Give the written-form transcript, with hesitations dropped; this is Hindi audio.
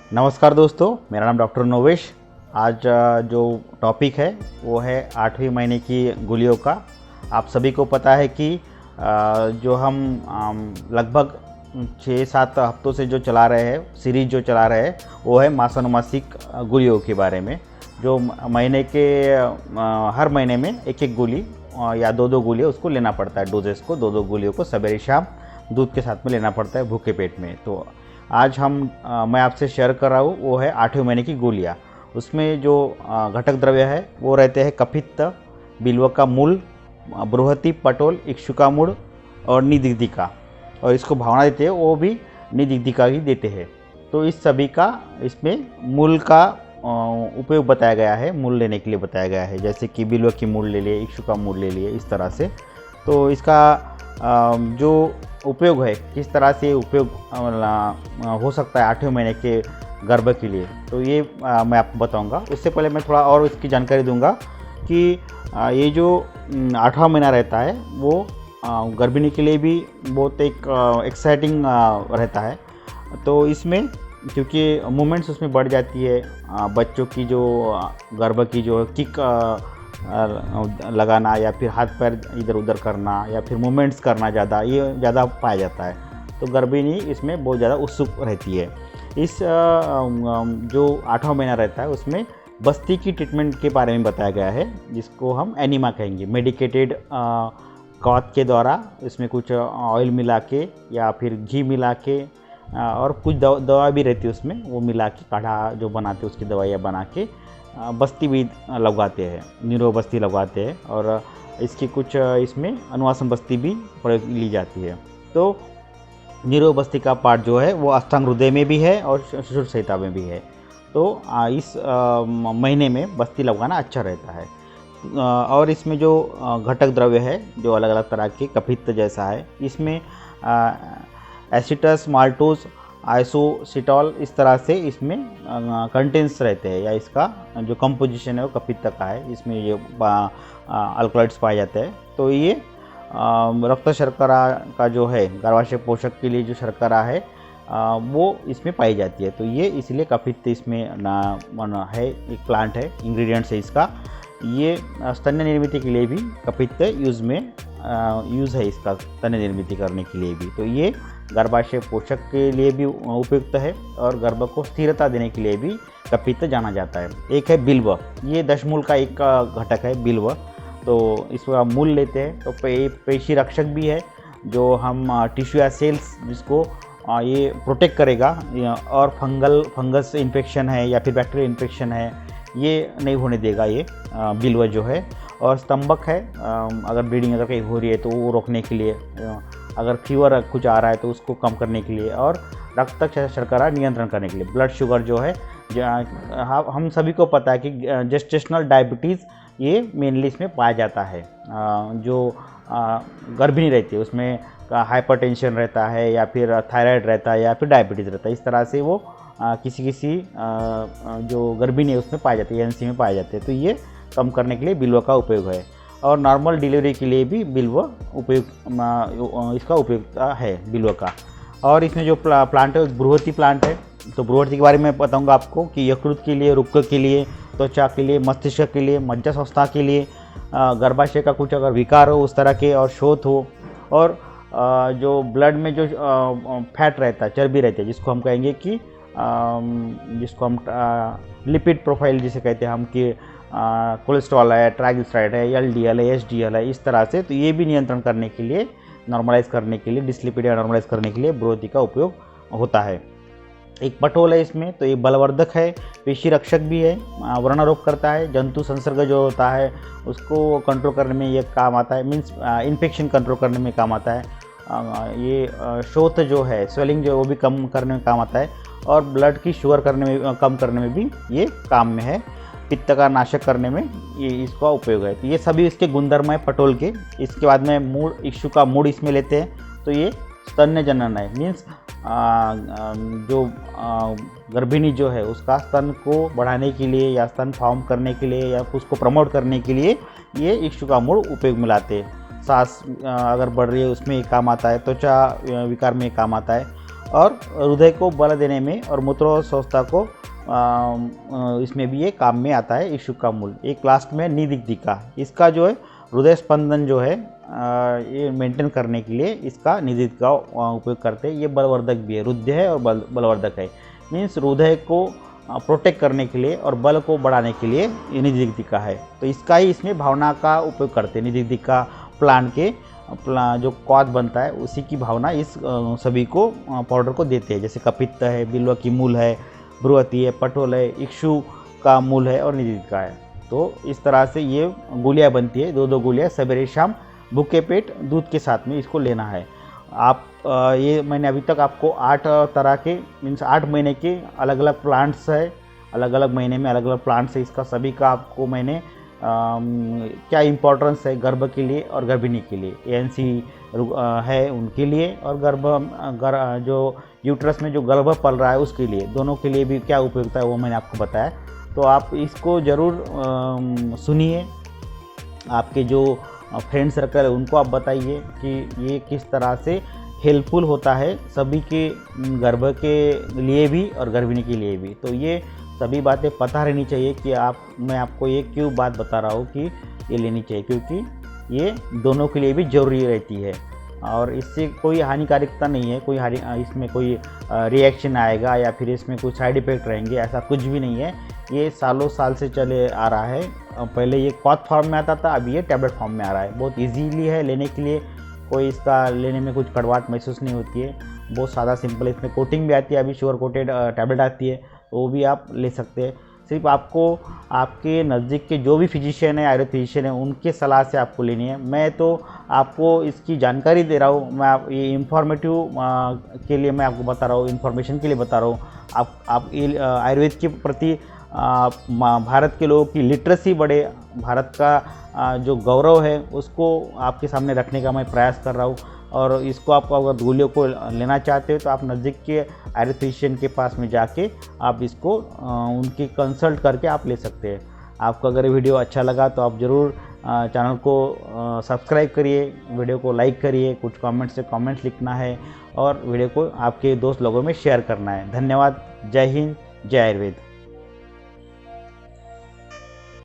नमस्कार दोस्तों, मेरा नाम डॉक्टर नोवेश। आज जो टॉपिक है वो है 8वें महीने की गोलियों का। आप सभी को पता है कि जो हम लगभग 6-7 हफ्तों से जो चला रहे हैं, सीरीज जो चला रहे हैं, वो है मासानुमासिक गोलियों के बारे में। जो महीने के हर महीने में एक एक गोली या दो गोलियाँ उसको लेना पड़ता है। डोजेस को दो गोलियों को सवेरे शाम दूध के साथ में लेना पड़ता है भूखे पेट में। तो आज मैं आपसे शेयर कर रहा हूँ वो है 8वें महीने की गोलियाँ। उसमें जो घटक द्रव्य है वो रहते हैं कपित्त, बिल्व का मूल, बृहति, पटोल, इक्षुकामूल और निदिग्धिका। और इसको भावना देते हैं वो भी निदिग्धिका ही देते हैं। तो इस सभी का इसमें मूल का उपयोग बताया गया है, मूल लेने के लिए बताया गया है। जैसे कि बिल्व की मूल ले लिए, इक्षुकामूल ले लिए, इस तरह से। तो इसका जो उपयोग है, किस तरह से उपयोग हो सकता है 8वें महीने के गर्भ के लिए, तो ये मैं आपको बताऊंगा। उससे पहले मैं थोड़ा और इसकी जानकारी दूंगा कि ये जो 8वां महीना रहता है वो गर्भिणी के लिए भी बहुत एक एक्साइटिंग रहता है। तो इसमें क्योंकि मूवमेंट्स उसमें बढ़ जाती है, बच्चों की जो गर्भ की जो किक लगाना या फिर हाथ पैर इधर उधर करना या फिर मूवमेंट्स करना ये ज़्यादा पाया जाता है। तो गर्भिणी इसमें बहुत ज़्यादा उत्सुक रहती है। इस जो 8वां महीना रहता है उसमें बस्ती की ट्रीटमेंट के बारे में बताया गया है, जिसको हम एनिमा कहेंगे। मेडिकेटेड कॉथ के द्वारा इसमें कुछ ऑयल मिला के या फिर घी मिला के और कुछ दवा भी रहती है उसमें, वो मिला के काढ़ा जो बनाते हैं उसकी दवाइयाँ बना के बस्ती भी लगवाते हैं, नीरो बस्ती लगवाते हैं। और इसकी कुछ इसमें अनुवासन बस्ती भी प्रयोग ली जाती है। तो नीरो बस्ती का पार्ट जो है वो अष्टांग हृदय में भी है और शिशुर संहिता में भी है। तो इस महीने में बस्ती लगवाना अच्छा रहता है। और इसमें जो घटक द्रव्य है जो अलग अलग तरह के कपित्त जैसा है, इसमें एसिटस, माल्टोज, आइसोसिटॉल, इस तरह से इसमें कंटेंट्स रहते हैं, या इसका जो कंपोजिशन है वो कपित्त का है। इसमें ये अल्कलॉइड्स पाए जाते हैं। तो ये रक्त शर्करा का जो है, गर्भाशय पोषक के लिए जो शर्करा है वो इसमें पाई जाती है। तो ये इसलिए कपित्त इसमें है, एक प्लांट है, इंग्रेडिएंट्स है इसका। ये स्तन्य निर्मित के लिए भी कपित्त यूज़ है, इसका स्तन्य निर्मित करने के लिए भी। तो ये गर्भाशय पोषक के लिए भी उपयुक्त है और गर्भ को स्थिरता देने के लिए भी कपित्त जाना जाता है। एक है बिल्व, ये दशमूल का एक घटक है बिल्व। तो इसका मूल लेते हैं तो पेशी रक्षक भी है, जो हम टिश्यू या सेल्स जिसको ये प्रोटेक्ट करेगा, और फंगस इन्फेक्शन है या फिर बैक्टीरियल इन्फेक्शन है ये नहीं होने देगा ये बिल्व जो है। और स्तंभक है, अगर ब्लीडिंग अगर कहीं हो रही है तो वो रोकने के लिए, अगर फीवर कुछ आ रहा है तो उसको कम करने के लिए, और रक्त शर्करा नियंत्रण करने के लिए। ब्लड शुगर जो है, हम सभी को पता है कि जेस्टेशनल डायबिटीज़ ये मेनली इसमें पाया जाता है। जो गर्भिणी रहती है उसमें हाइपरटेंशन रहता है या फिर थायराइड रहता है या फिर डायबिटीज़ रहता है। इस तरह से वो किसी जो गर्भिणी है उसमें पाए जाते हैं, एनसी में पाए जाते हैं। तो ये कम करने के लिए बिल्व का उपयोग है। और नॉर्मल डिलीवरी के लिए भी बिल्व इसका उपयोग है बिल्व का। और इसमें जो प्लांट है बृहति प्लांट है। तो बृहति के बारे में बताऊंगा आपको कि यकृत के लिए, रुक्क के लिए, त्वचा के लिए, मस्तिष्क के लिए, मज्जासंस्था के लिए, गर्भाशय का कुछ अगर विकार हो उस तरह के, और शोथ हो, और जो ब्लड में जो फैट रहता है, चर्बी रहती है, जिसको हम कहेंगे कि जिसको हम लिपिड प्रोफाइल जिसे कहते हैं हम, कि कोलेस्ट्रॉल है, ट्राइग्लिसराइड है, एलडीएल है, एचडीएल है, इस तरह से। तो ये भी नियंत्रण करने के लिए, नॉर्मलाइज करने के लिए, डिस्लिपिडिया नॉर्मलाइज करने के लिए बृहति का उपयोग होता है। एक पटोल है इसमें, तो ये बलवर्धक है, पेशी रक्षक भी है, व्रणरोग करता है, जंतु संसर्ग जो होता है उसको कंट्रोल करने में ये काम आता है, मीन्स इन्फेक्शन कंट्रोल करने में काम आता है। ये शोथ जो है, स्वेलिंग जो है वो भी कम करने में काम आता है, और ब्लड की शुगर कम करने में भी ये काम में है। पित्त का नाशक करने में ये इसका उपयोग है। तो ये सभी इसके गुणधर्म है पटोल के। इसके बाद में मूल, इक्षु का मूड इसमें लेते हैं। तो ये स्तन्य जनन है, मीन्स जो गर्भिणी जो है उसका स्तन को बढ़ाने के लिए या स्तन फॉर्म करने के लिए या उसको प्रमोट करने के लिए ये इक्षु का मूड उपयोग में लाते हैं। सांस अगर बढ़ रही है उसमें काम आता है, त्वचा विकार में काम आता है, और हृदय को बल देने में और मूत्र स्वस्थता को इसमें भी ये काम में आता है इस शुक का मूल। एक लास्ट में निदिक्तिका, इसका जो है हृदय स्पंदन जो है ये मेंटेन करने के लिए इसका निदिक्तिका उपयोग करते हैं। ये बलवर्धक भी है, रुद्ध है और बलवर्धक है। मीन्स हृदय को प्रोटेक्ट करने के लिए और बल को बढ़ाने के लिए ये निदिक्तिका है। तो इसका ही इसमें भावना का उपयोग करते हैं। निदिक्तिका प्लांट के जो क्वाथ बनता है उसी की भावना इस सभी को पाउडर को देते हैं। जैसे कपित्त है, बिल्व की मूल है, भ्रुवती है, पटोल है, इक्षु का मूल है और निदिक्तिका है। तो इस तरह से ये गोलियां बनती है, 2-2 गोलियां सवेरे शाम भूखे पेट दूध के साथ में इसको लेना है। आप ये मैंने अभी तक आपको 8 तरह के मीन्स 8 महीने के अलग अलग प्लांट्स है, अलग अलग महीने में अलग अलग प्लांट्स है। इसका सभी का आपको मैंने क्या इम्पोर्टेंस है गर्भ के लिए और गर्भिणी के लिए, ANC है उनके लिए और जो यूट्रस में जो गर्भ पल रहा है उसके लिए, दोनों के लिए भी क्या उपयोगिता है वो मैंने आपको बताया। तो आप इसको ज़रूर सुनिए, आपके जो फ्रेंड सर्कल है उनको आप बताइए कि ये किस तरह से हेल्पफुल होता है सभी के गर्भ के लिए भी और गर्भिणी के लिए भी। तो ये सभी बातें पता रहनी चाहिए कि मैं आपको ये क्यों बात बता रहा हूँ कि ये लेनी चाहिए, क्योंकि ये दोनों के लिए भी ज़रूरी रहती है और इससे कोई हानिकारकता नहीं है, इसमें कोई रिएक्शन आएगा या फिर इसमें कोई साइड इफ़ेक्ट रहेंगे, ऐसा कुछ भी नहीं है। ये सालों साल से चले आ रहा है। पहले ये क्वाथ फॉर्म में आता था, अभी ये टैबलेट फॉर्म में आ रहा है। बहुत इजीली है लेने के लिए, कोई इसका लेने में कुछ कड़वाहट महसूस नहीं होती है, बहुत सादा सिंपल। इसमें कोटिंग भी आती है, अभी शुगर कोटेड टैबलेट आती है, तो वो भी आप ले सकते हैं। सिर्फ आपको आपके नज़दीक के जो भी फिजिशियन है, आयुर्वेद फिजिशियन है, उनके सलाह से आपको लेनी है। मैं तो आपको इसकी जानकारी दे रहा हूँ, मैं ये इंफॉर्मेटिव के लिए मैं आपको बता रहा हूँ, इन्फॉर्मेशन के लिए बता रहा हूँ। आप आयुर्वेद के प्रति भारत के लोगों की लिटरेसी बढ़े, भारत का जो गौरव है उसको आपके सामने रखने का मैं प्रयास कर रहा हूँ। और इसको आप अगर गोलियों को लेना चाहते हो तो आप नज़दीक के आयुर्वेद फिजिशियन के पास में जाके आप इसको उनकी कंसल्ट करके आप ले सकते हैं। आपको अगर वीडियो अच्छा लगा तो आप ज़रूर चैनल को सब्सक्राइब करिए, वीडियो को लाइक करिए, कुछ कमेंट्स लिखना है और वीडियो को आपके दोस्त लोगों में शेयर करना है। धन्यवाद। जय हिंद, जय आयुर्वेद।